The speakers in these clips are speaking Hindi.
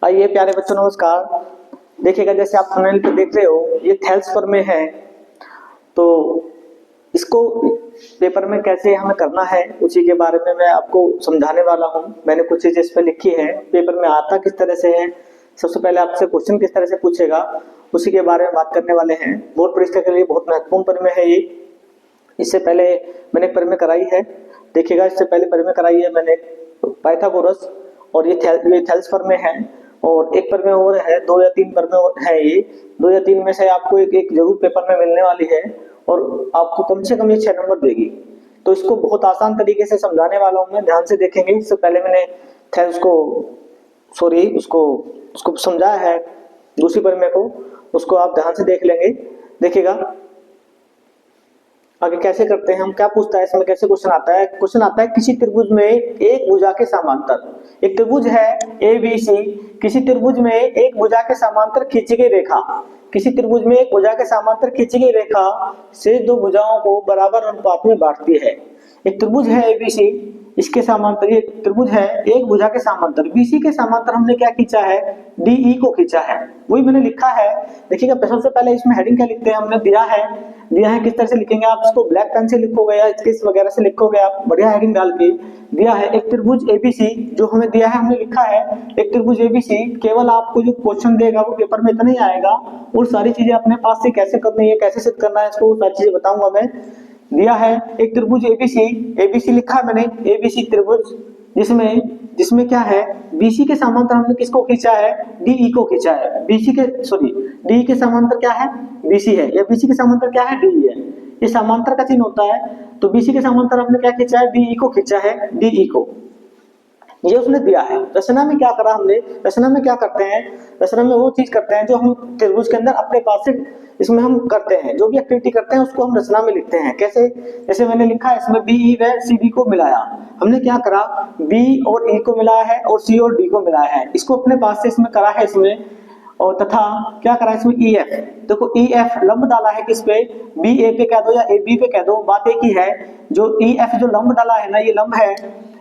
आइए प्यारे बच्चों नमस्कार। देखिएगा जैसे आप थंबनेल पे देख रहे हो ये थेल्स प्रमेय है, तो इसको पेपर में कैसे हमें करना है उसी के बारे में मैं आपको समझाने वाला हूँ। मैंने कुछ चीजें इस पे लिखी है, पेपर में आता किस तरह से है, सबसे पहले आपसे क्वेश्चन किस तरह से पूछेगा उसी के बारे में बात करने वाले हैं। बोर्ड परीक्षा के लिए बहुत महत्वपूर्ण प्रमेय है ये। इससे पहले मैंने एक प्रमेय कराई है, देखिएगा इससे पहले प्रमेय कराई है मैंने पाइथागोरस, और ये थेल्स प्रमेय है। और एक प्रमेय और है, 2 या 3 प्रमेय है ये, 2 या 3 में से आपको एक जरूर पेपर में मिलने वाली है और आपको कम से कम ये 6 नंबर देगी। तो इसको बहुत आसान तरीके से समझाने वाला हूँ मैं, ध्यान से देखेंगे। इससे पहले मैंने थेल्स को उसको समझाया है, दूसरी प्रमेय को, उसको आप ध्यान से देख लेंगे। देखिएगा आगे कैसे करते हैं हम, क्या पूछता है इसमें, कैसे क्वेश्चन आता है। क्वेश्चन आता है किसी त्रिभुज में एक भुजा के समांतर, एक त्रिभुज है ABC, किसी त्रिभुज में एक भुजा के समांतर खींची गई रेखा, किसी त्रिभुज में एक भुजा के समांतर खींची गई रेखा से दो भुजाओं को बराबर अनुपात में बांटती है। एक त्रिभुज है ABC, इसके समांतर ये त्रिभुज है, एक भुजा के समांतर BC के समांतर हमने क्या खींचा है, DE को खींचा है, वही मैंने लिखा है। देखिएगा सबसे पहले इसमें हेडिंग क्या लिखते हैं, हमने दिया है किस तरह से लिखेंगे आप इसको, ब्लैक पेन से लिखोगे या स्केच वगैरह से लिखोगे आप, बढ़िया हेडिंग डाल के दिया है। एक त्रिभुज ABC जो हमें दिया है, हमने लिखा है एक त्रिभुज ABC। केवल आपको जो क्वेश्चन देगा वो पेपर में इतना ही आएगा, और सारी चीजें अपने पास से कैसे करनी है, कैसे सिद्ध करना है, इसको सारी चीजें बताऊंगा मैं। दिया है एक त्रिभुज ABC लिखा है मैंने, ABC त्रिभुज जिसमें क्या है, BC के समांतर हमने किसको खींचा है, DE को खींचा है। DE के समांतर क्या है, BC है, या BC के समांतर क्या है, DE है। ये समांतर का चिन्ह होता है, तो BC के समांतर हमने क्या खींचा है, DE को खींचा है, DE को, ये उसने दिया है। रचना में क्या करा हमने, रचना में क्या करते हैं, रचना में वो चीज करते हैं जो हम त्रिभुज के अंदर अपने पास से इसमें हम करते हैं, जो भी एक्टिविटी करते हैं उसको हम रचना में लिखते हैं। कैसे, जैसे मैंने लिखा है इसमें BE व CD को मिलाया, हमने क्या करा, B और E को मिलाया है और C और D को मिलाया है, इसको अपने पास से इसमें करा है इसमें। और तथा क्या करा है इसमें EF, देखो EF लंब डाला है किस पे, BA पे कह दो या AB पे कह दो, बात एक ही है। जो EF जो लंब डाला है ना, ये लंब है,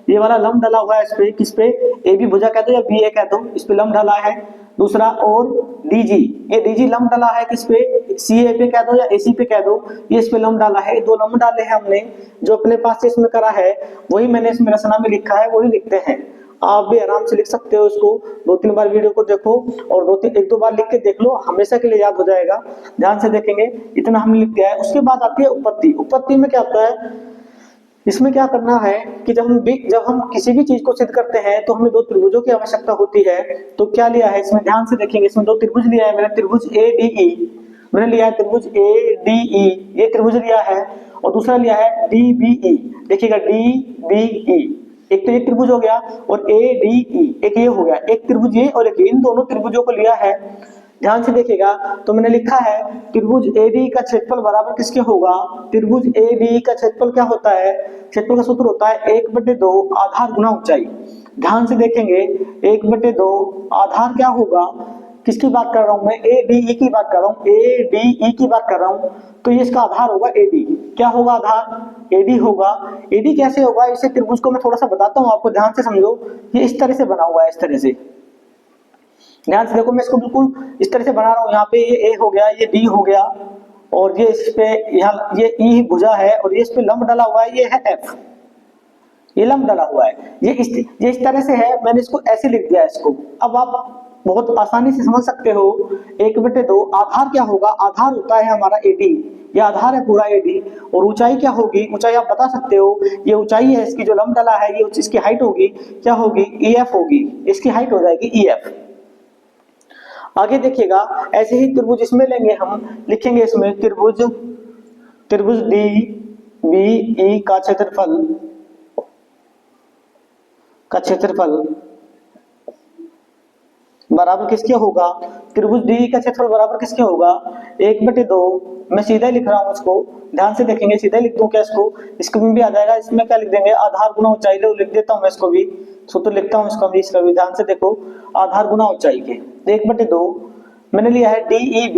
ये वाला लंब डाला हुआ है इस पे, किस पे, AB भुजा कह दो या BA कह दो, इस पे लंब डाला है। दूसरा और DG, ये DG लंब डाला है किस पे, CA पे कह दो या AC पे कह दो, ये इस पे लंब डाला है। दो लंब डाले हैं हमने, जो अपने पास से इसमें करा है वही मैंने इसमें रचना में लिखा है, वही लिखते हैं। आप भी आराम से लिख सकते हो इसको, 2-3 बार वीडियो को देखो और 1-2 बार लिख के देख लो, हमेशा के लिए याद हो जाएगा। ध्यान से देखेंगे, इतना हमने लिख दिया है। उसके बाद आती है उत्पत्ति। उत्पत्ति में क्या होता है, इसमें क्या करना है कि जब हम किसी भी चीज को सिद्ध करते हैं तो हमें 2 त्रिभुजों की आवश्यकता होती है। तो क्या लिया है इसमें, ध्यान से देखेंगे, इसमें 2 त्रिभुज लिया है मैंने, त्रिभुज ADE, मैंने लिया है त्रिभुज ADE, ये त्रिभुज लिया है, और दूसरा लिया है DBE। देखिएगा DBE, एक तो ये त्रिभुज हो गया और ADE एक ये हो गया, एक त्रिभुज ये और एक, इन दोनों त्रिभुजों को लिया है। ध्यान से देखिएगा, तो मैंने लिखा है त्रिभुज AD का क्षेत्रफल बराबर किसके होगा, त्रिभुज AD का क्षेत्रफल क्या होता है, क्षेत्रफल का सूत्र होता है 1/2 आधार गुना ऊंचाई। ध्यान से देखेंगे, 1/2 आधार क्या होगा, किसकी बात कर रहा हूं मैं, ADE की बात कर रहा हूं, ADE की बात कर रहा हूं। तो ये इसका आधार होगा AD, क्या होगा आधार, AD होगा। AD कैसे होगा, इसे त्रिभुज को मैं थोड़ा सा बताता हूं आपको, ध्यान से समझो। ये इस तरह से बना हुआ है, इस तरह से, ध्यान से देखो, मैं इसको बिल्कुल इस तरह से बना रहा हूँ। यहाँ पे ये A हो गया, ये D हो गया, और ये इस पे यहाँ ये E भुजा है, और ये इस पे लंब डाला हुआ है, ये है F, ये लंब डाला हुआ है, ये इस तरह से है। मैंने इसको ऐसे लिख दिया इसको। अब आप बहुत आसानी से समझ सकते हो, 1/2 आधार क्या होगा, आधार होता है हमारा AD, ये आधार है पूरा AD, और ऊंचाई क्या होगी, ऊंचाई आप बता सकते हो, ये ऊंचाई है इसकी, जो लंब डाला है ये इसकी हाइट होगी, क्या होगी, EF होगी, इसकी हाइट हो जाएगी EF। आगे देखिएगा, ऐसे ही त्रिभुज इसमें लेंगे हम, लिखेंगे इसमें त्रिभुज DBE का क्षेत्रफल बराबर किसके होगा, त्रिभुज DE का क्षेत्रफल बराबर किसके होगा, 1/2, मैं सीधा लिख रहा हूं इसको, ध्यान से देखेंगे, सीधा लिख दूं क्या इसको भी आ जाएगा। इसमें क्या लिख देंगे, आधार गुना ऊंचाई, लिख देता हूं मैं इसको भी, सूत्र लिखता हूं इसका भी, ध्यान से देखो, आधार गुना ऊंचाई के 1/2 मैंने लिया है DEB,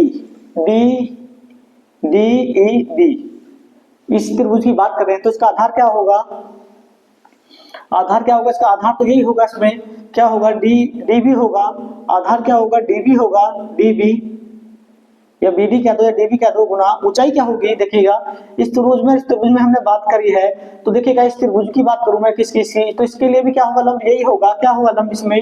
इस त्रिभुज की बात कर रहे हैं, तो इसका आधार क्या होगा, इसका आधार तो यही होगा, इसमें क्या होगा, DB होगा, आधार क्या होगा, डीबी होगा, डीबी या बीडी कह दो या डीबी कह दो, गुना ऊंचाई क्या होगी। देखिएगा इस त्रिभुज में हमने बात करी है, तो देखिएगा इस त्रिभुज की बात करूं मैं किसकी सी, तो इसके लिए भी क्या होगा, लंब यही होगा। क्या होगा लंब इसमें,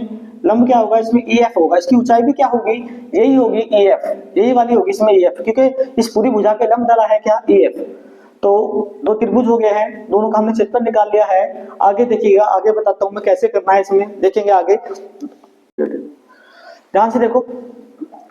लंब क्या होगा इसमें, EF होगा। इसकी ऊंचाई भी क्या होगी, यही होगी EF, यही वाली होगी इसमें EF, क्योंकि इस पूरी भुजा के लंब डाला है क्या, EF। तो दो त्रिभुज हो गए हैं, दोनों का हमने क्षेत्रफल निकाल लिया है। आगे देखिएगा, आगे बताता हूं मैं कैसे करना है, इसमें देखेंगे आगे। ध्यान से देखो,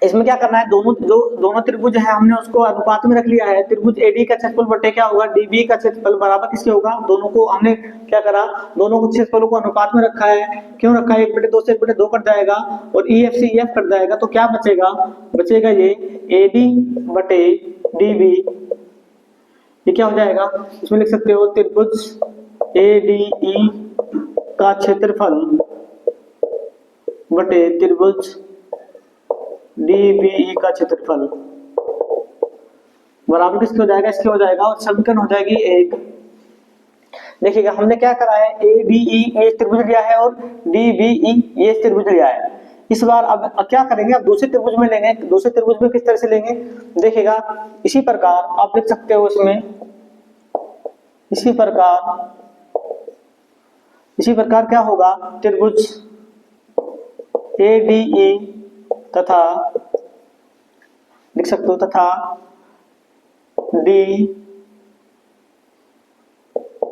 इसमें क्या करना है, दोनों त्रिभुज है हमने उसको अनुपात में रख लिया है। त्रिभुज AD का क्षेत्रफल बटे क्या होगा, DB का क्षेत्रफल बराबर किसके होगा, दोनों को हमने क्या करा, दोनों को क्षेत्रफलों को अनुपात में रखा है। क्यों रखा है, 1/2 से 1/2 कट जाएगा और EF से EF कट जाएगा, तो क्या बचेगा, बचेगा ये AD बटे DB। ये क्या हो जाएगा, इसमें लिख सकते हो त्रिभुज ADE का क्षेत्रफल बटे त्रिभुज DBE का क्षेत्रफल बराबर किसके हो जाएगा, इसके हो जाएगा, और समीकरण हो जाएगी 1। देखिएगा हमने क्या करा है, ADE ये त्रिभुज लिया है और DBE ये त्रिभुज लिया है। इस बार अब क्या करेंगे, अब दूसरे त्रिभुज में लेंगे। दूसरे त्रिभुज में किस तरह से लेंगे, देखिएगा इसी प्रकार आप लिख सकते हो इसमें, इसी प्रकार क्या होगा, त्रिभुज ADE तथा लिख सकते हो तथा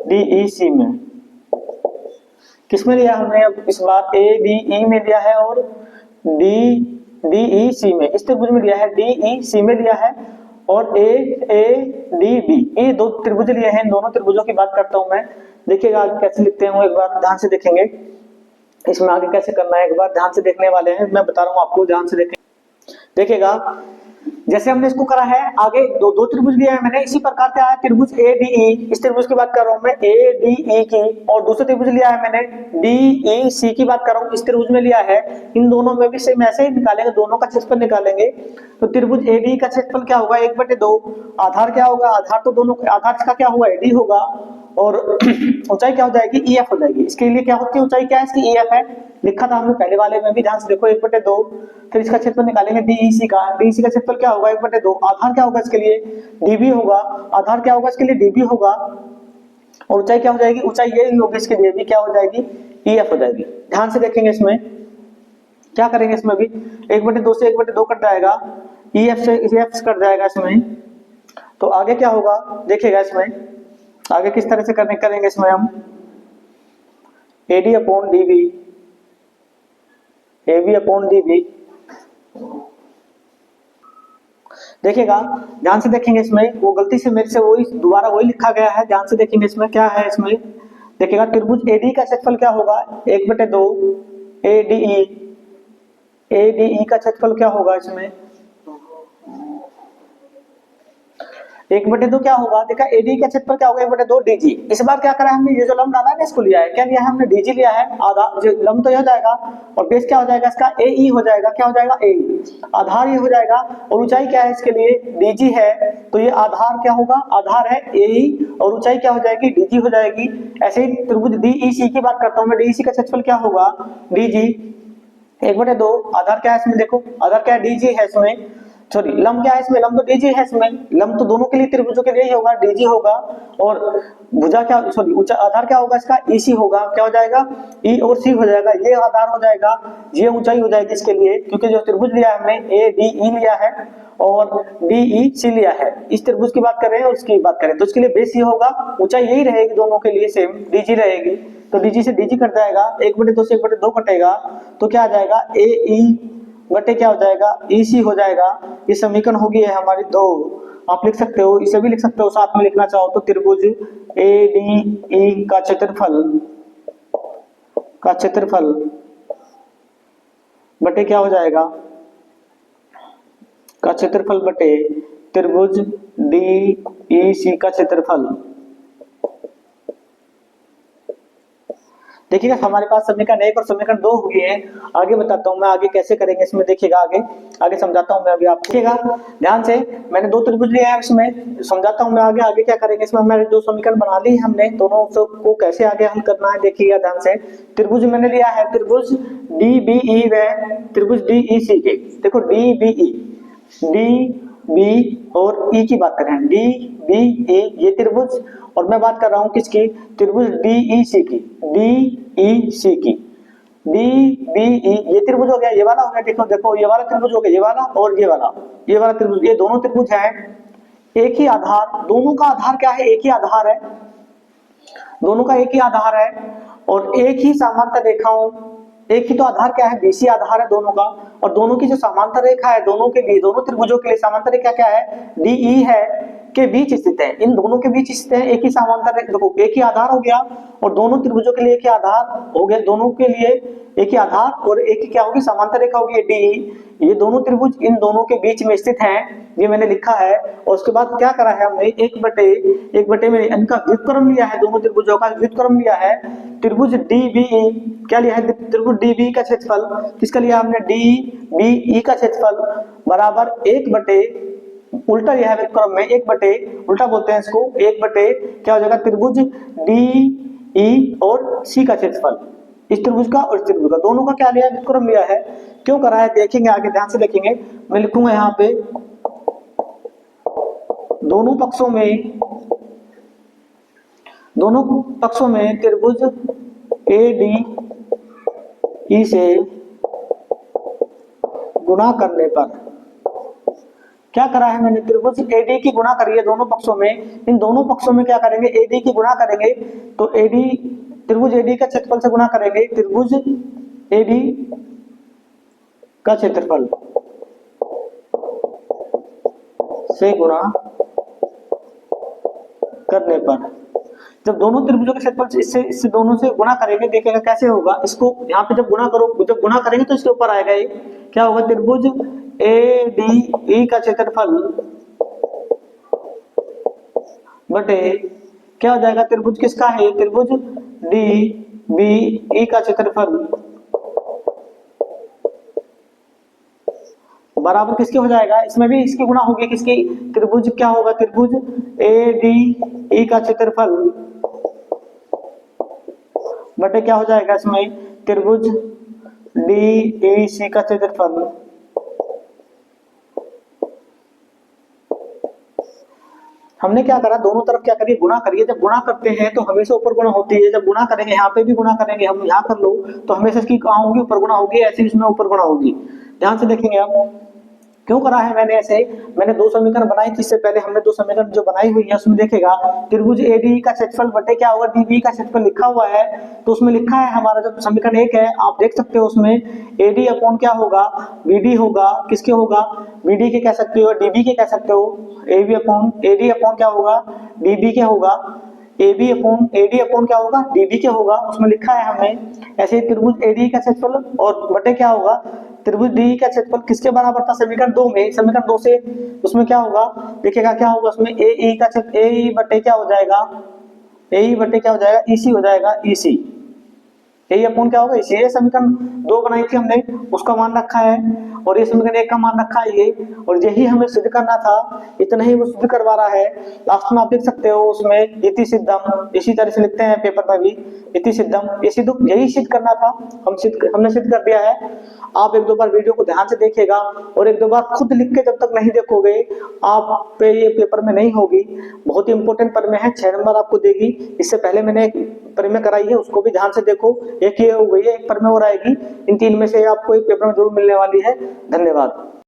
DEC में, किसमें लिया हमने, अब इस बार ADE में लिया है और DEC में, इस त्रिभुज में लिया है, DEC में लिया है और ADB, ये दो त्रिभुज लिए हैं। इन दोनों त्रिभुजों की बात करता हूं मैं। देखिएगा आगे कैसे लिखते हैं, एक बार ध्यान से देखेंगे, इसमें आगे कैसे करना है एक बार ध्यान से देखने वाले हैं, मैं बता रहा हूं आपको, ध्यान से देखें। देखिएगा जैसे हमने इसको करा है, आगे दो त्रिभुज लिया है मैंने, इसी प्रकार क्या है त्रिभुज ADE, इस त्रिभुज की बात कर रहा हूं मैं ADE की, और दूसरे त्रिभुज लिया है मैंने DEC की बात कर रहा हूं, इस त्रिभुज में लिया है। इन दोनों में भी सेम ऐसे ही निकालेंगे, दोनों का क्षेत्रफल निकालेंगे। तो त्रिभुज ADE का क्षेत्रफल क्या होगा, 1/2। आधार क्या होगा, आधार तो दोनों, आधार इसका क्या होगा, AD होगा, और ऊंचाई क्या हो जाएगी, EF हो जाएगी। इसके लिए क्या होती है, ऊंचाई क्या है इसकी, EF है, लिखा था हमने पहले वाले में भी, ध्यान से देखो 1/2। फिर इसका क्षेत्रफल निकालेंगे DEC का, DEC का क्षेत्रफल क्या होगा, 1/2। आधार क्या होगा इसके लिए, DB होगा, आधार क्या होगा इसके लिए, DB होगा, और ऊंचाई क्या हो जाएगी, ऊंचाई यही होगी इसके लिए भी, क्या हो जाएगी, EF हो जाएगी। ध्यान से देखेंगे इसमें क्या करेंगे, इसमें भी 1/2 से 1/2 कट जाएगा, EF से EF कट जाएगा इसमें। तो आगे क्या होगा, देखिएगा इसमें आगे किस तरह से करेंगे इसमें हम, AD upon DB, AB upon DB। देखिएगा ध्यान से देखेंगे इसमें, वो गलती से मेरे से वही दोबारा वही लिखा गया है, ध्यान से देखेंगे इसमें क्या है। इसमें देखिएगा त्रिभुज AD का क्षेत्रफल क्या होगा, 1/2 ADE का क्षेत्रफल क्या होगा इसमें, 1/2 क्या होगा, देखा AD का क्षेत्रफल क्या होगा, 1/2 DG। इस बार क्या करा है हमने, ये जो लंब डाला है ना इसको लिया है, क्या लिया है हमने, DG लिया है। आधा जो लंब तो ये हो जाएगा और बेस क्या हो जाएगा इसका, AE हो जाएगा, क्या हो जाएगा, AE। आधार ये हो जाएगा, और ऊंचाई क्या है इसके लिए, DG है, तो ये आधार क्या होगा, आधार है AE, और ऊंचाई क्या हो जाएगी, DG हो जाएगी। ऐसे ही त्रिभुज DEC की बात करता हूं मैं, DEC का क्षेत्रफल क्या होगा, DG 1/2। आधार क्या है इसमें, देखो आधार क्या है, DG है इसमें, सॉरी लंब क्या है इसमें, लंब तो DG है इसमें, लंब तो दोनों के लिए त्रिभुजों के लिए ही होगा, DG होगा, और भुजा क्या, सॉरी ऊंचा आधार क्या होगा इसका, EC होगा, क्या हो जाएगा, E और C हो जाएगा, ये आधार हो जाएगा, ये ऊंचाई हो जाएगी इसके लिए, क्योंकि जो त्रिभुज लिया है हमने ADE लिया है और DEC लिया है, इस त्रिभुज की बात कर रहे हैं और इसकी बात करें तो इसके लिए बेस ये होगा, ऊंचाई यही रहेगी दोनों के लिए सेम, DG रहेगी। तो DG से DG कट जाएगा, 1/2 से 1/2 कटेगा, तो क्या आ जाएगा, AE बटे क्या हो जाएगा, EC हो जाएगा। ये समीकरण होगी है हमारी 2। आप लिख सकते हो, इसे भी लिख सकते हो, साथ में लिखना चाहो तो त्रिभुज ADE का क्षेत्रफल बटे क्या हो जाएगा, का क्षेत्रफल बटे त्रिभुज DEC का क्षेत्रफल। देखिए देखिएगा हमारे पास समीकरण 1 और समीकरण 2 हुए हैं। आगे बताता हूँ मैं आगे कैसे करेंगे इसमें, देखिएगा आगे समझाता हूँ मैं अभी आपको। देखिएगा ध्यान से, मैंने 2 त्रिभुज लिए हैं, इसमें समझाता हूँ मैं आगे क्या करेंगे। इसमें मैंने 2 समीकरण बना ली हमने, दोनों को कैसे आगे हल करना है देखिएगा ध्यान से। त्रिभुज मैंने लिया है त्रिभुज DBE व त्रिभुज DEC के। देखो DBE, DB और E की बात करें, DBE ये त्रिभुज, और मैं बात कर रहा हूँ किसकी, त्रिभुज DEC की, DEC की। DBE ये त्रिभुज हो गया, ये वाला हो गया, देखो ये वाला त्रिभुज हो गया, ये वाला और ये वाला त्रिभुज, ये दोनों त्रिभुज हैं एक ही आधार, दोनों का आधार क्या है, एक ही आधार है, दोनों का एक ही आधार है और एक ही समांतर रेखाओं, एक ही तो आधार क्या है, BC आधार है दोनों का, और दोनों की जो समांतर रेखा है दोनों के लिए, दोनों त्रिभुजों के लिए समांतर रेखा क्या है, DE है, के बीच स्थित है, इन दोनों के बीच स्थित है एक ही समांतर रेखा। देखो एक ही आधार हो गया और दोनों त्रिभुजों के लिए एक ही आधार हो गया, दोनों के लिए एक ही आधार और एक ही क्या होगी, समांतर रेखा होगी DE। ये दोनों त्रिभुज इन दोनों के बीच में स्थित हैं, ये मैंने लिखा है। और उसके बाद क्या करा है हमने, एक बटे में इनका व्युत्क्रम लिया है, दोनों त्रिभुजों का व्युत्क्रम लिया है। त्रिभुज DBE क्या लिया है, त्रिभुज DBE का क्षेत्रफल किसका लिया हमने, DBE का क्षेत्रफल बराबर 1 बटे, उल्टा लिया है व्युत्क्रम में, 1 बटे, उल्टा बोलते हैं इसको, 1 बटे क्या हो जाएगा, त्रिभुज DE और C का क्षेत्रफल, इस त्रिभुज का और इस त्रिभुज का, दोनों का क्या लिया है, व्युत्क्रम लिया है। क्यों करा है देखेंगे आगे, ध्यान से देखेंगे। मैं लिखूंगा यहाँ पे दोनों पक्षों में त्रिभुज ADE से गुणा करने पर, क्या करा है मैंने, त्रिभुज AD की गुणा करी है दोनों पक्षों में, इन दोनों पक्षों में क्या करेंगे, AD की गुणा करेंगे, तो त्रिभुज AD का क्षेत्रफल से गुणा करेंगे, त्रिभुज AD का क्षेत्रफल से गुणा करने पर, जब दोनों त्रिभुजों के क्षेत्रफल इससे दोनों से गुणा करेंगे, देखिएगा कैसे होगा इसको, यहाँ पे जब गुणा करेंगे तो इसके ऊपर आएगा ये क्या होगा, त्रिभुज ADE का क्षेत्रफल बटे क्या हो जाएगा, त्रिभुज किसका है, त्रिभुज DBE का क्षेत्रफल बराबर किसके हो जाएगा, इसमें भी इसकी गुणा होगी किसकी, त्रिभुज क्या होगा, त्रिभुज ADE का क्षेत्रफल बटे क्या हो जाएगा इसमें, त्रिभुज DEC का क्षेत्रफल। हमने क्या करा, दोनों तरफ क्या करिए, गुणा करिए। जब गुणा करते हैं तो हमेशा ऊपर गुणा होती है, जब गुणा करेंगे यहाँ पे भी गुणा करेंगे, हम यहाँ कर लो तो हमेशा इसकी कहाँ होगी, ऊपर गुणा होगी, ऐसे इसमें ऊपर गुणा होगी। ध्यान से देखेंगे आप क्यों करा है मैंने ऐसे, मैंने 2 समीकरण बनाई थी, इससे पहले हमने 2 समीकरण जो बनाई हुई है उसमें देखेगा त्रिभुज ADE का क्षेत्रफल बटे क्या होगा, DBE का क्षेत्रफल लिखा हुआ है, तो उसमें लिखा है हमारा जो समीकरण 1 है, आप देख सकते हो उसमें AD अपॉन क्या होगा, BD होगा, किसके होगा, BD के कह सकते हो, DB के कह सकते हो, AD अपॉन क्या होगा, DB के होगा, AD अपॉन क्या होगा, DB के होगा, उसमें लिखा है हमने। ऐसे त्रिभुज ADE का क्षेत्रफल और बटे क्या होगा, त्रिभुज DE का क्षेत्रफल किसके बराबर था, समीकरण 2 में, समीकरण 2 से उसमें क्या होगा, देखिएगा क्या होगा उसमें, AE बटे क्या हो जाएगा, EC हो जाएगा, EC, AE अपॉन क्या होगा, EC। ये समीकरण 2 बनाई थी हमने, उसका मान रखा है, और ये समीकरण 1 का मान रखा है ये, और यही हमें सिद्ध करना था, इतना ही वो सिद्ध करवा रहा है। लास्ट में आप देख सकते हो उसमें इति सिद्धम, इसी तरह से लिखते हैं पेपर में भी, इति सिद्धम, यही सिद्ध करना था, हमने सिद्ध कर दिया है। आप 1-2 बार वीडियो को ध्यान से देखिएगा और 1-2 बार खुद लिख के जब तक नहीं देखोगे आप पे ये पेपर में नहीं होगी। बहुत ही इंपॉर्टेंट प्रमेय है, 6 नंबर आपको देगी। इससे पहले मैंने एक प्रमेय कराई है, उसको भी ध्यान से देखो, एक ये हो गई है, एक प्रमेय और आएगी, इन 3 में से आपको एक पेपर में जरूर मिलने वाली है। धन्यवाद।